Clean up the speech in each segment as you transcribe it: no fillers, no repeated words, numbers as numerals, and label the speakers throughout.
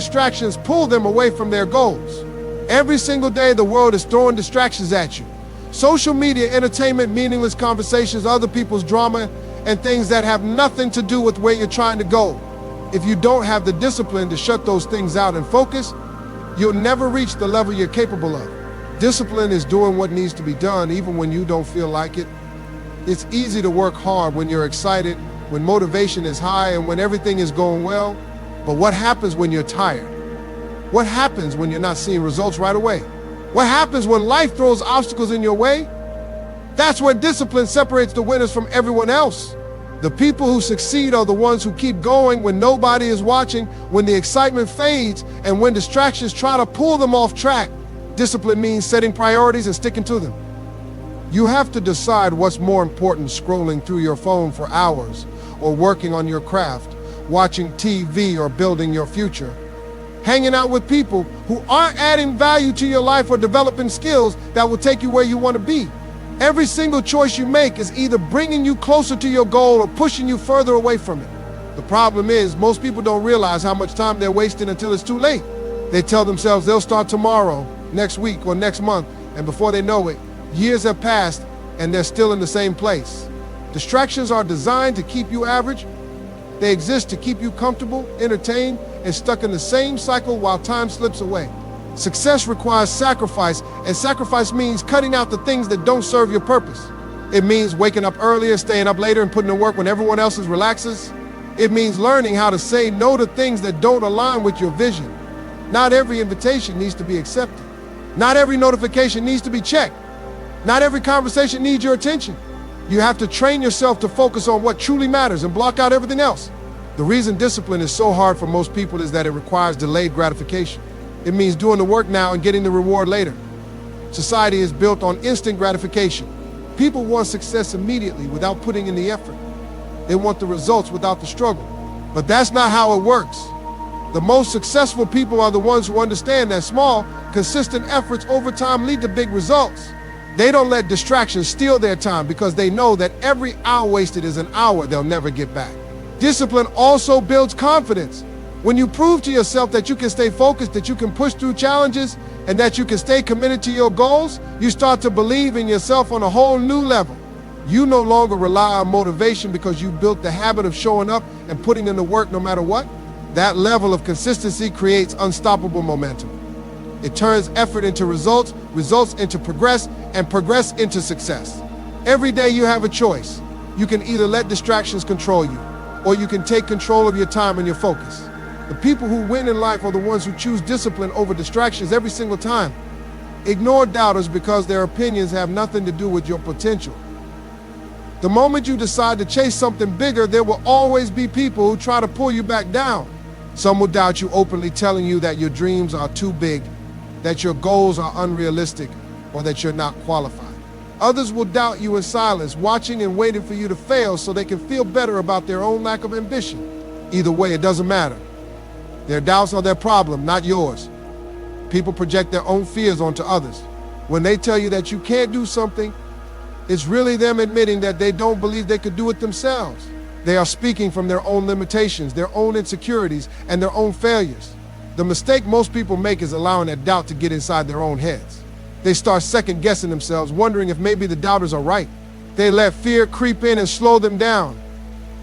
Speaker 1: distractions pull them away from their goals. Every single day, the world is throwing distractions at you. Social media, entertainment, meaningless conversations, other people's drama, and things that have nothing to do with where you're trying to go. If you don't have the discipline to shut those things out and focus, you'll never reach the level you're capable of. Discipline is doing what needs to be done even when you don't feel like it. It's easy to work hard when you're excited, when motivation is high, and when everything is going well. But what happens when you're tired? What happens when you're not seeing results right away? What happens when life throws obstacles in your way? That's when discipline separates the winners from everyone else. The people who succeed are the ones who keep going when nobody is watching, when the excitement fades, and when distractions try to pull them off track. Discipline means setting priorities and sticking to them. You have to decide what's more important, scrolling through your phone for hours, or working on your craft, watching TV, or building your future. Hanging out with people who aren't adding value to your life or developing skills that will take you where you want to be. Every single choice you make is either bringing you closer to your goal or pushing you further away from it. The problem is, most people don't realize how much time they're wasting until it's too late. They tell themselves they'll start tomorrow, next week, or next month, and before they know it, years have passed and they're still in the same place. Distractions are designed to keep you average. They exist to keep you comfortable, entertained, and stuck in the same cycle while time slips away. Success requires sacrifice, and sacrifice means cutting out the things that don't serve your purpose. It means waking up earlier, staying up later, and putting in work when everyone else relaxes. It means learning how to say no to things that don't align with your vision. Not every invitation needs to be accepted. Not every notification needs to be checked. Not every conversation needs your attention. You have to train yourself to focus on what truly matters and block out everything else. The reason discipline is so hard for most people is that it requires delayed gratification. It means doing the work now and getting the reward later. Society is built on instant gratification. People want success immediately without putting in the effort. They want the results without the struggle. But that's not how it works. The most successful people are the ones who understand that small, consistent efforts over time lead to big results. They don't let distractions steal their time because they know that every hour wasted is an hour they'll never get back. Discipline also builds confidence. When you prove to yourself that you can stay focused, that you can push through challenges, and that you can stay committed to your goals, you start to believe in yourself on a whole new level. You no longer rely on motivation because you built the habit of showing up and putting in the work no matter what. That level of consistency creates unstoppable momentum. It turns effort into results, results into progress, and progress into success. Every day you have a choice. You can either let distractions control you, or you can take control of your time and your focus. The people who win in life are the ones who choose discipline over distractions every single time. Ignore doubters because their opinions have nothing to do with your potential. The moment you decide to chase something bigger, there will always be people who try to pull you back down. Some will doubt you openly, telling you that your dreams are too big, that your goals are unrealistic, or that you're not qualified. Others will doubt you in silence, watching and waiting for you to fail so they can feel better about their own lack of ambition. Either way, it doesn't matter. Their doubts are their problem, not yours. People project their own fears onto others. When they tell you that you can't do something, it's really them admitting that they don't believe they could do it themselves. They are speaking from their own limitations, their own insecurities, and their own failures. The mistake most people make is allowing that doubt to get inside their own heads. They start second-guessing themselves, wondering if maybe the doubters are right. They let fear creep in and slow them down.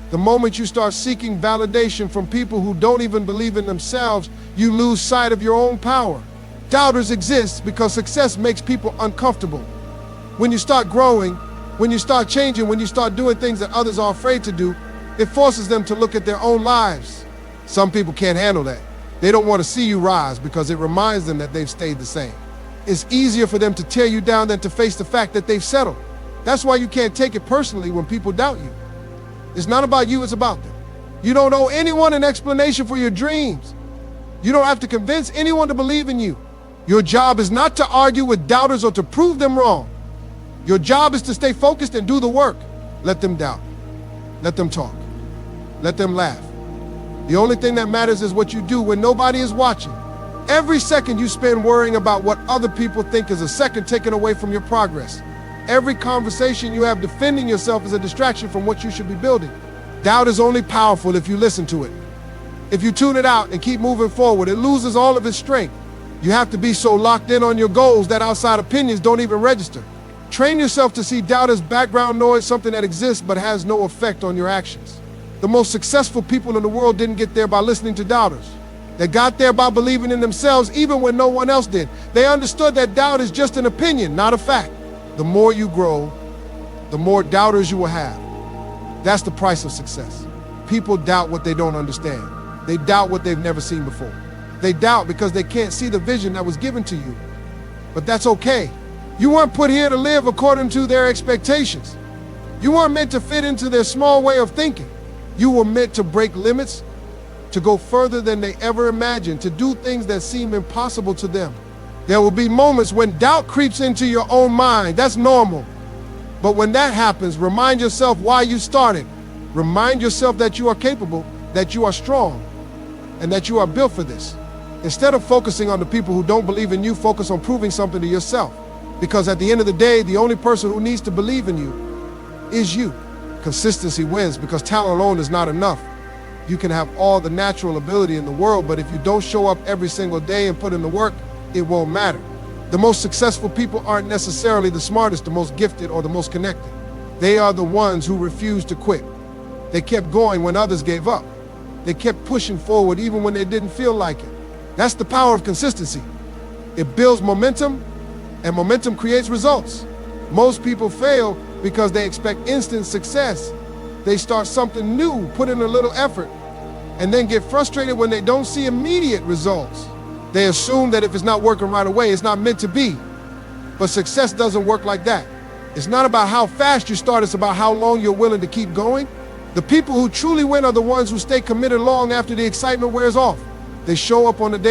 Speaker 1: The moment you start seeking validation from people who don't even believe in themselves, you lose sight of your own power. Doubters exist because success makes people uncomfortable. When you start growing, when you start changing, when you start doing things that others are afraid to do, it forces them to look at their own lives. Some people can't handle that. They don't want to see you rise because it reminds them that they've stayed the same. It's easier for them to tear you down than to face the fact that they've settled. That's why you can't take it personally when people doubt you. It's not about you, it's about them. You don't owe anyone an explanation for your dreams. You don't have to convince anyone to believe in you. Your job is not to argue with doubters or to prove them wrong. Your job is to stay focused and do the work. Let them doubt. Let them talk. Let them laugh. The only thing that matters is what you do when nobody is watching. Every second you spend worrying about what other people think is a second taken away from your progress. Every conversation you have defending yourself is a distraction from what you should be building. Doubt is only powerful if you listen to it. If you tune it out and keep moving forward, it loses all of its strength. You have to be so locked in on your goals that outside opinions don't even register. Train yourself to see doubt as background noise, something that exists but has no effect on your actions. The most successful people in the world didn't get there by listening to doubters. They got there by believing in themselves even when no one else did. They understood that doubt is just an opinion, not a fact. The more you grow, the more doubters you will have. That's the price of success. People doubt what they don't understand. They doubt what they've never seen before. They doubt because they can't see the vision that was given to you. But that's okay. You weren't put here to live according to their expectations. You weren't meant to fit into their small way of thinking. You were meant to break limits, to go further than they ever imagined, to do things that seem impossible to them. There will be moments when doubt creeps into your own mind. That's normal. But when that happens, remind yourself why you started. Remind yourself that you are capable, that you are strong, and that you are built for this. Instead of focusing on the people who don't believe in you, focus on proving something to yourself. Because at the end of the day, the only person who needs to believe in you is you. Consistency wins because talent alone is not enough. You can have all the natural ability in the world, but if you don't show up every single day and put in the work, it won't matter. The most successful people aren't necessarily the smartest, the most gifted, or the most connected. They are the ones who refuse to quit. They kept going when others gave up. They kept pushing forward even when they didn't feel like it. That's the power of consistency. It builds momentum, and momentum creates results. Most people fail because they expect instant success. They start something new, put in a little effort, and then get frustrated when they don't see immediate results. They assume that if it's not working right away, it's not meant to be. But success doesn't work like that. It's not about how fast you start, it's about how long you're willing to keep going. The people who truly win are the ones who stay committed long after the excitement wears off. They show up on the day